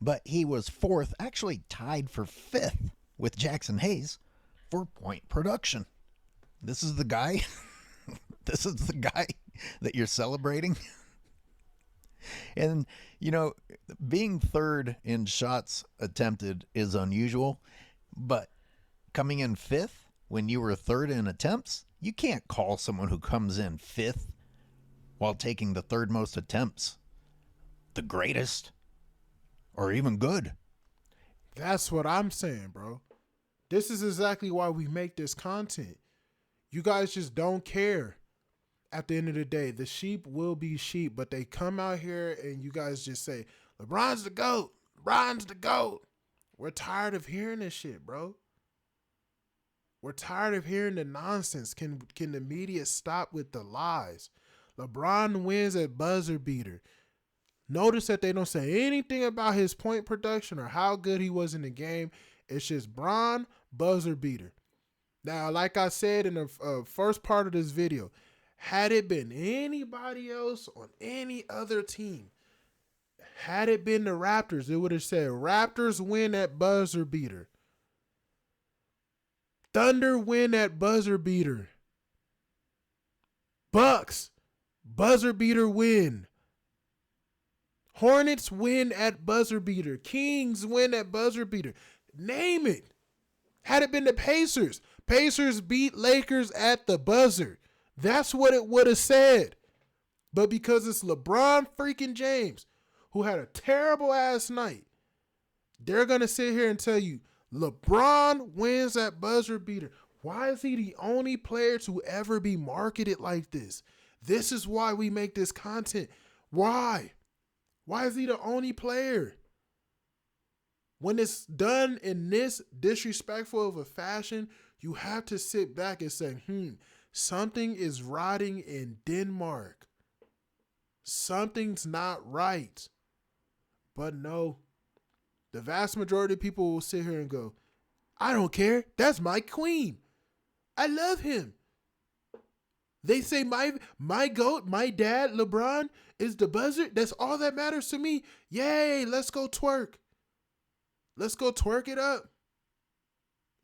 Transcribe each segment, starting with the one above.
but he was fourth, actually tied for fifth with Jackson Hayes for point production. This is the guy. This is the guy that you're celebrating. And, you know, being third in shots attempted is unusual, but coming in fifth when you were third in attempts, you can't call someone who comes in fifth while taking the third most attempts the greatest or even good. That's what I'm saying, bro. This is exactly why we make this content. You guys just don't care. At the end of the day, the sheep will be sheep, but they come out here and you guys just say, LeBron's the GOAT. LeBron's the GOAT. We're tired of hearing this shit, bro. We're tired of hearing the nonsense. Can the media stop with the lies? LeBron wins at buzzer beater. Notice that they don't say anything about his point production or how good he was in the game. It's just Bron buzzer beater. Now, like I said in the first part of this video, had it been anybody else on any other team, had it been the Raptors, it would have said Raptors win at buzzer beater. Thunder win at buzzer beater. Bucks, buzzer beater win. Hornets win at buzzer beater. Kings win at buzzer beater. Name it. Had it been the Pacers, Pacers beat Lakers at the buzzer. That's what it would have said. But because it's LeBron freaking James, who had a terrible ass night, they're going to sit here and tell you LeBron wins at buzzer beater. Why is he the only player to ever be marketed like this? This is why we make this content. Why? Why is he the only player? When it's done in this disrespectful of a fashion, you have to sit back and say, something is rotting in Denmark. Something's not right. But no, the vast majority of people will sit here and go, I don't care. That's my queen. I love him. They say my GOAT, my dad, LeBron, is the buzzer. That's all that matters to me. Yay, let's go twerk. Let's go twerk it up.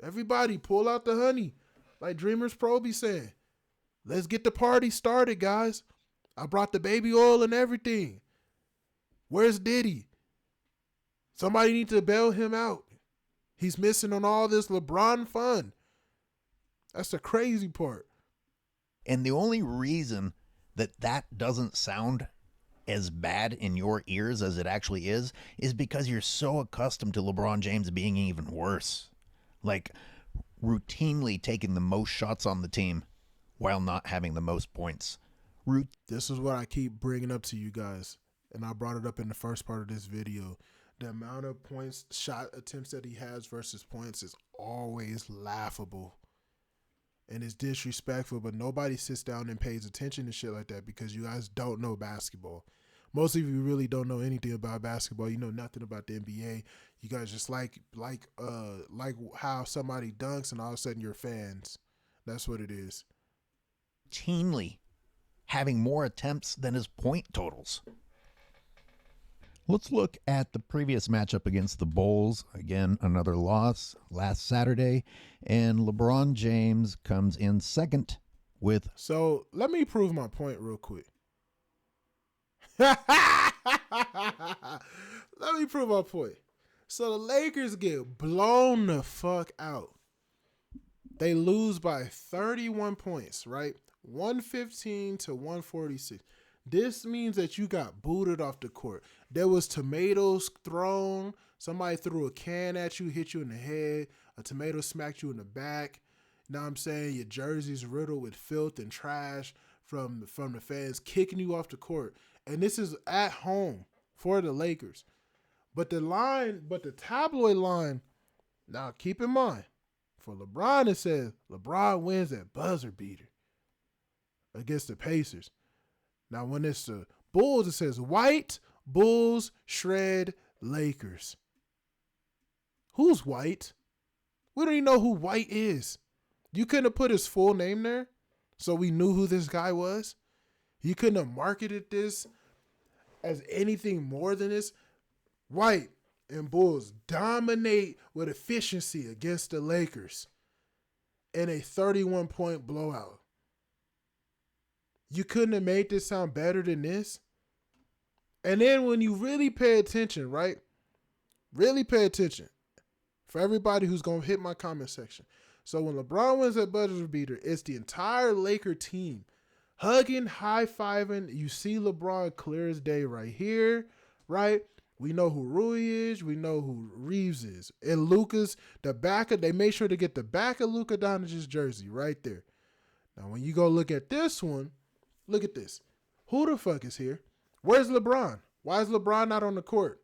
Everybody pull out the honey. Like Dreamers Pro be saying. Let's get the party started, guys. I brought the baby oil and everything. Where's Diddy? Somebody needs to bail him out. He's missing on all this LeBron fun. That's the crazy part. And the only reason that that doesn't sound as bad in your ears as it actually is because you're so accustomed to LeBron James being even worse. Like routinely taking the most shots on the team while not having the most points. This is what I keep bringing up to you guys, and I brought it up in the first part of this video. The amount of points, shot attempts that he has versus points is always laughable. And it's disrespectful, but nobody sits down and pays attention to shit like that because you guys don't know basketball. Most of you really don't know anything about basketball. You know nothing about the NBA. You guys just like how somebody dunks and all of a sudden you're fans. That's what it is. Routinely having more attempts than his point totals. Let's look at the previous matchup against the Bulls. Again, another loss last Saturday. And LeBron James comes in second with... So, let me prove my point real quick. Let me prove my point. So, the Lakers get blown the fuck out. They lose by 31 points, right? 115 to 146. This means that you got booted off the court. There was tomatoes thrown. Somebody threw a can at you, hit you in the head. A tomato smacked you in the back. You know what I'm saying? Your jersey's riddled with filth and trash from the fans kicking you off the court. And this is at home for the Lakers. But the tabloid line, now keep in mind, for LeBron it says LeBron wins at buzzer beater against the Pacers. Now, when it's the Bulls, it says white Bulls shred Lakers. Who's white? We don't even know who white is. You couldn't have put his full name there so we knew who this guy was. You couldn't have marketed this as anything more than this. White, and Bulls dominate with efficiency against the Lakers in a 31-point blowout. You couldn't have made this sound better than this. And then when you really pay attention, right? Really pay attention. For everybody who's going to hit my comment section. So when LeBron wins that buzzer beater, it's the entire Laker team hugging, high-fiving. You see LeBron clear as day right here, right? We know who Rui is. We know who Reeves is. And Luka's, they made sure to get the back of Luka Doncic's jersey right there. Now, when you go look at this one, look at this. Who the fuck is here? Where's LeBron? Why is LeBron not on the court?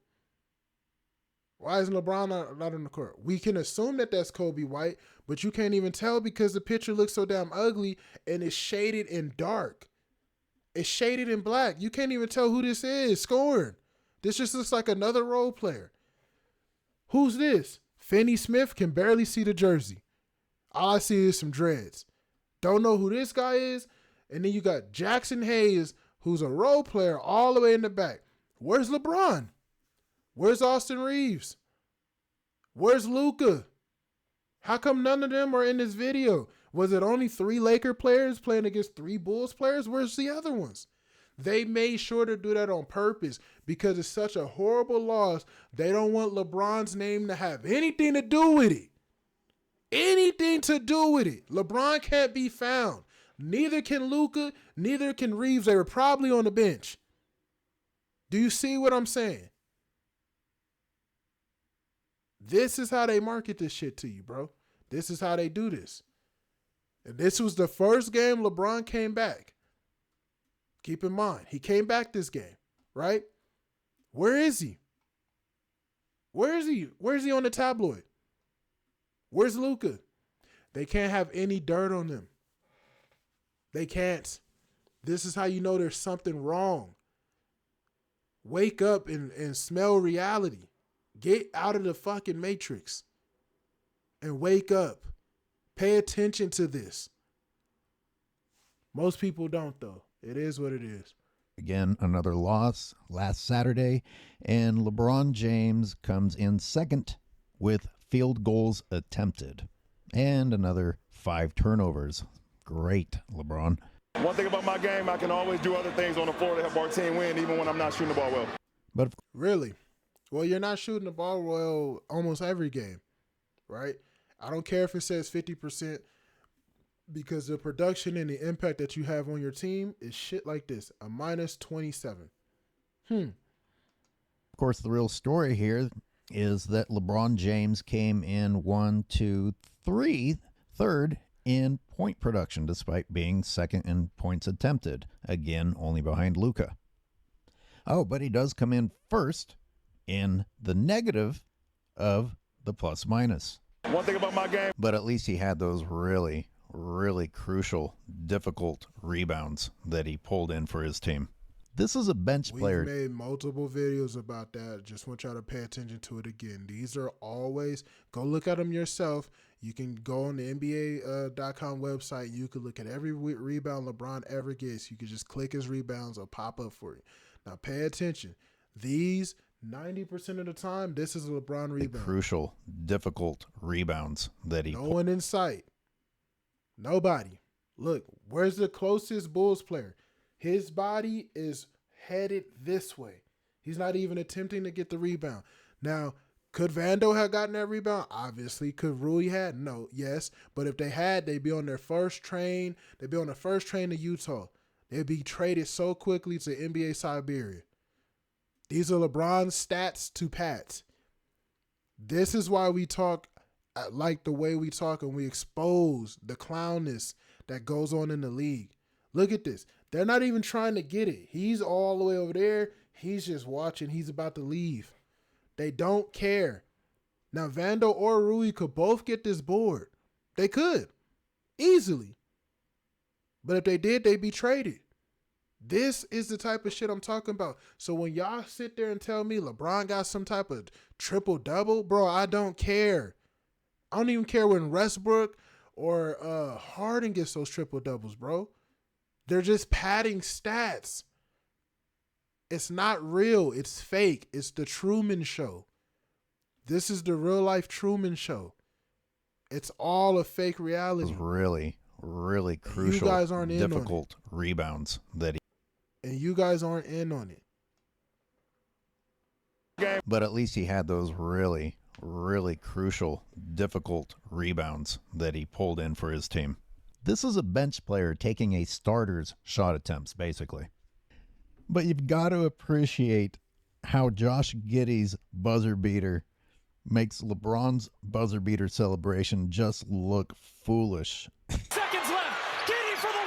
Why is LeBron not on the court? We can assume that that's Kobe White, but you can't even tell because the picture looks so damn ugly and it's shaded in dark. It's shaded in black. You can't even tell who this is scoring. This just looks like another role player. Who's this? Finney Smith, can barely see the jersey. All I see is some dreads. Don't know who this guy is. And then you got Jackson Hayes, who's a role player all the way in the back. Where's LeBron? Where's Austin Reeves? Where's Luka? How come none of them are in this video? Was it only 3 Laker players playing against 3 Bulls players? Where's the other ones? They made sure to do that on purpose because it's such a horrible loss. They don't want LeBron's name to have anything to do with it. Anything to do with it. LeBron can't be found. Neither can Luka, neither can Reeves. They were probably on the bench. Do you see what I'm saying? This is how they market this shit to you, bro. This is how they do this. And this was the first game LeBron came back. Keep in mind, he came back this game, right? Where is he? Where is he? Where is he on the tabloid? Where's Luka? They can't have any dirt on them. They can't. This is how you know there's something wrong. Wake up and smell reality. Get out of the fucking matrix and wake up. Pay attention to this. Most people don't, though. It is what it is. Again, another loss last Saturday, and LeBron James comes in second with field goals attempted and another 5 turnovers. Great, LeBron. One thing about my game, I can always do other things on the floor to help our team win, even when I'm not shooting the ball well. But really? Well, you're not shooting the ball well almost every game, right? I don't care if it says 50% because the production and the impact that you have on your team is shit like this, a minus 27. Of course, the real story here is that LeBron James came in 3rd in point production, despite being second in points attempted. Again, only behind Luka. Oh, but he does come in first in the negative of the plus minus. One thing about my game. But at least he had those really, really crucial, difficult rebounds that he pulled in for his team. This is a bench player. We've made multiple videos about that. Just want y'all to pay attention to it again. These are always, go look at them yourself. You can go on the NBA.com website. You can look at every rebound LeBron ever gets. You can just click his rebounds or pop up for you. Now pay attention. These 90% of the time, this is a LeBron rebound. Crucial, difficult rebounds that he. No one in sight. Nobody. Look, where's the closest Bulls player? His body is headed this way. He's not even attempting to get the rebound. Now, could Vando have gotten that rebound? Obviously. Could Rui had? No. Yes. But if they had, they'd be on their first train. They'd be on the first train to Utah. They'd be traded so quickly to NBA Siberia. These are LeBron's stats to Pat. This is why we talk like the way we talk and we expose the clownness that goes on in the league. Look at this. They're not even trying to get it. He's all the way over there. He's just watching. He's about to leave. They don't care. Now, Vando or Rui could both get this board. They could. Easily. But if they did, they'd be traded. This is the type of shit I'm talking about. So when y'all sit there and tell me LeBron got some type of triple-double, bro, I don't care. I don't even care when Westbrook or Harden gets those triple-doubles, bro. They're just padding stats. It's not real. It's fake. It's the Truman Show. This is the real life Truman Show. It's all a fake reality. Those really, really crucial, you guys aren't in on it. difficult rebounds that he. And you guys aren't in on it. But at least he had those really, really crucial, difficult rebounds that he pulled in for his team. This is a bench player taking a starter's shot attempts, basically. But you've got to appreciate how Josh Giddey's buzzer beater makes LeBron's buzzer beater celebration just look foolish. Seconds left. Giddey for the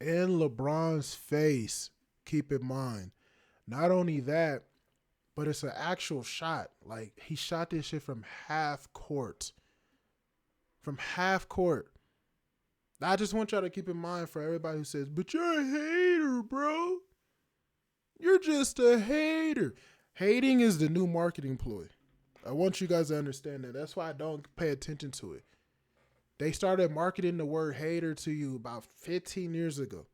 win. In LeBron's face, keep in mind. Not only that, but it's an actual shot. Like, he shot this shit from half court. From half court. I just want y'all to keep in mind for everybody who says, but you're a hater, bro. You're just a hater. Hating is the new marketing ploy. I want you guys to understand that. That's why I don't pay attention to it. They started marketing the word hater to you about 15 years ago.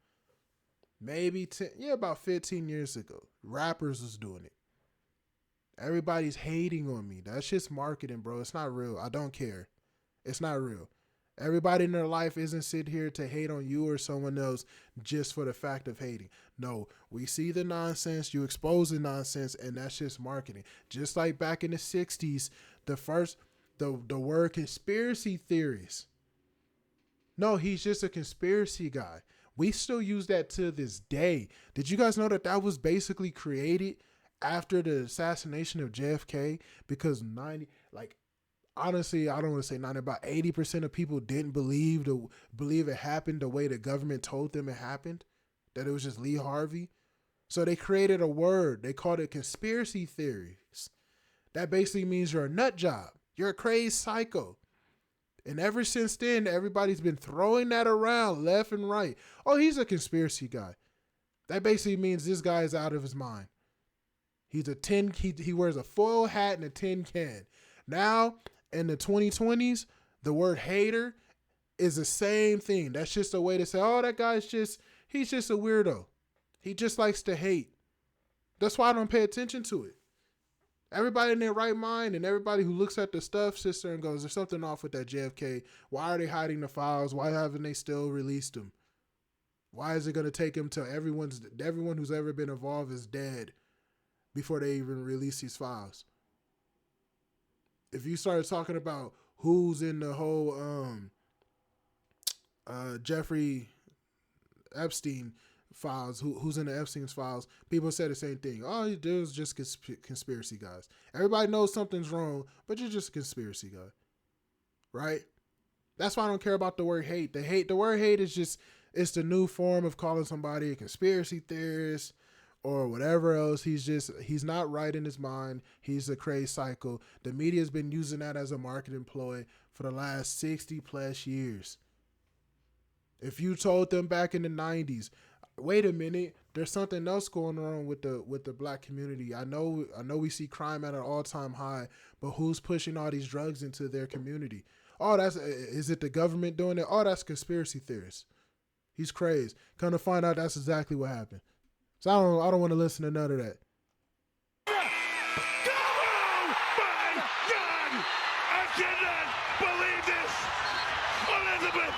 Maybe 10, about 15 years ago. Rappers was doing it. Everybody's hating on me. That's just marketing, bro. It's not real. I don't care. It's not real. Everybody in their life isn't sit here to hate on you or someone else just for the fact of hating. No, we see the nonsense, you expose the nonsense, and that's just marketing. Just like back in the 60s, the word conspiracy theories. No, he's just a conspiracy guy. We still use that to this day. Did you guys know that was basically created after the assassination of JFK? Because honestly, I don't want to say 90, about 80% of people didn't believe it happened the way the government told them it happened, that it was just Lee Harvey. So they created a word. They called it conspiracy theories. That basically means you're a nut job. You're a crazy psycho. And ever since then, everybody's been throwing that around left and right. Oh, he's a conspiracy guy. That basically means this guy is out of his mind. He's he wears a foil hat and a tin can. Now, in the 2020s, the word hater is the same thing. That's just a way to say, oh, that guy's he's just a weirdo. He just likes to hate. That's why I don't pay attention to it. Everybody in their right mind and everybody who looks at the stuff sits there and goes, there's something off with that JFK. Why are they hiding the files? Why haven't they still released them? Why is it going to take them till everyone who's ever been involved is dead before they even release these files? If you start talking about who's in the whole Jeffrey Epstein files, who's in the Epstein's files, people say the same thing. Oh, there's just conspiracy guys. Everybody knows something's wrong, but you're just a conspiracy guy, right? That's why I don't care about the word hate. The word hate is just, it's the new form of calling somebody a conspiracy theorist or whatever else. He's not right in his mind. He's a crazy psycho. The media's been using that as a marketing ploy for the last 60 plus years. If you told them back in the 90s, wait a minute, there's something else going on with the black community. I know we see crime at an all-time high, but who's pushing all these drugs into their community? Oh, is it the government doing it? Oh, that's conspiracy theorists. He's crazy. Come to find out, that's exactly what happened. So I don't want to listen to none of that. Oh my God! I cannot believe this! Elizabeth,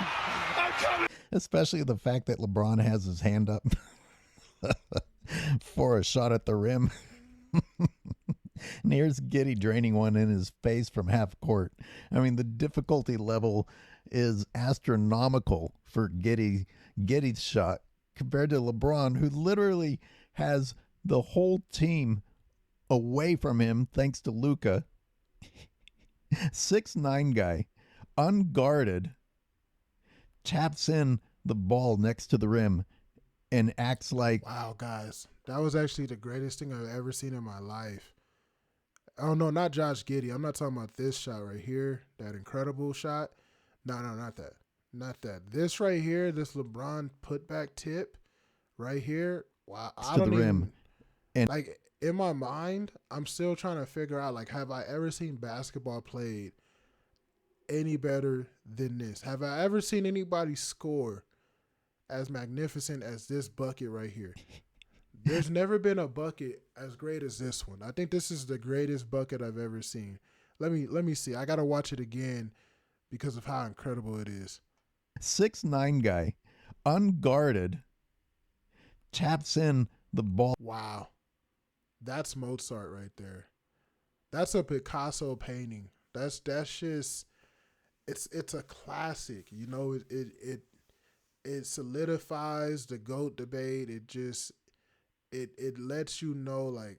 I'm coming! Especially the fact that LeBron has his hand up for a shot at the rim. And here's Giddey draining one in his face from half court. I mean, the difficulty level is astronomical for Giddey's shot compared to LeBron, who literally has the whole team away from him thanks to Luka. 6'9" guy, unguarded, taps in the ball next to the rim and acts like... Wow, guys. That was actually the greatest thing I've ever seen in my life. Oh, no, not Josh Giddey. I'm not talking about this shot right here, that incredible shot. No, not that. Not that. This right here, this LeBron putback tip right here. Wow, I don't even... And like, in my mind, I'm still trying to figure out, like, have I ever seen basketball played any better than this? Have I ever seen anybody score as magnificent as this bucket right here? There's never been a bucket as great as this one. I think this is the greatest bucket I've ever seen. Let me see. I gotta watch it again because of how incredible it is. 6'9" guy, unguarded, taps in the ball. Wow, that's Mozart right there. That's a Picasso painting. That's just it's a classic. You know, it solidifies the GOAT debate. It just it lets you know like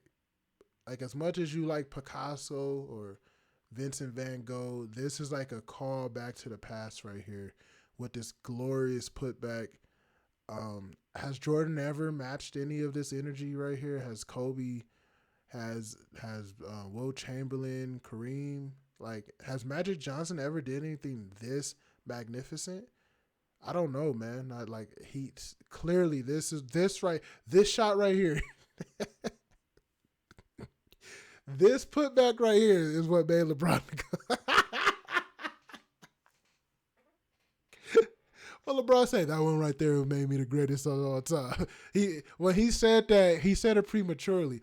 as much as you like Picasso or Vincent Van Gogh, this is like a call back to the past right here with this glorious putback. Has Jordan ever matched any of this energy right here? Has Kobe? Has Will Chamberlain, Kareem? Like, has Magic Johnson ever did anything this magnificent? I don't know, man. Not like he clearly this shot right here. This putback right here is what made LeBron go. Well, LeBron said that one right there made me the greatest of all time. When he said that, he said it prematurely.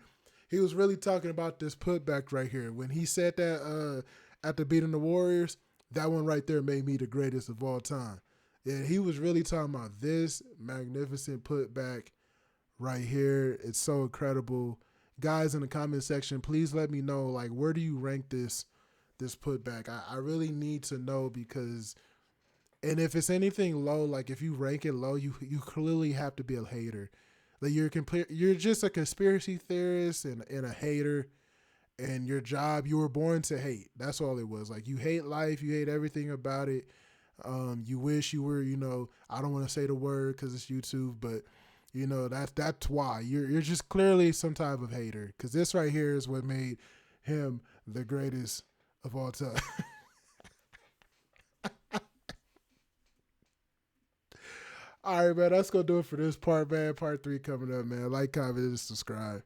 He was really talking about this putback right here. When he said that after beating the Warriors, that one right there made me the greatest of all time. Yeah, he was really talking about this magnificent putback right here. It's so incredible. Guys in the comment section, please let me know, like, where do you rank this putback? I really need to know because, and if it's anything low, like if you rank it low, you clearly have to be a hater. Like you're just a conspiracy theorist and a hater, and your job, you were born to hate. That's all it was. Like you hate life, you hate everything about it. You wish you were, I don't want to say the word because it's YouTube, but that's why you're just clearly some type of hater. Because this right here is what made him the greatest of all time. All right, man, that's going to do it for this part, man. Part 3 coming up, man. Like, comment, and subscribe.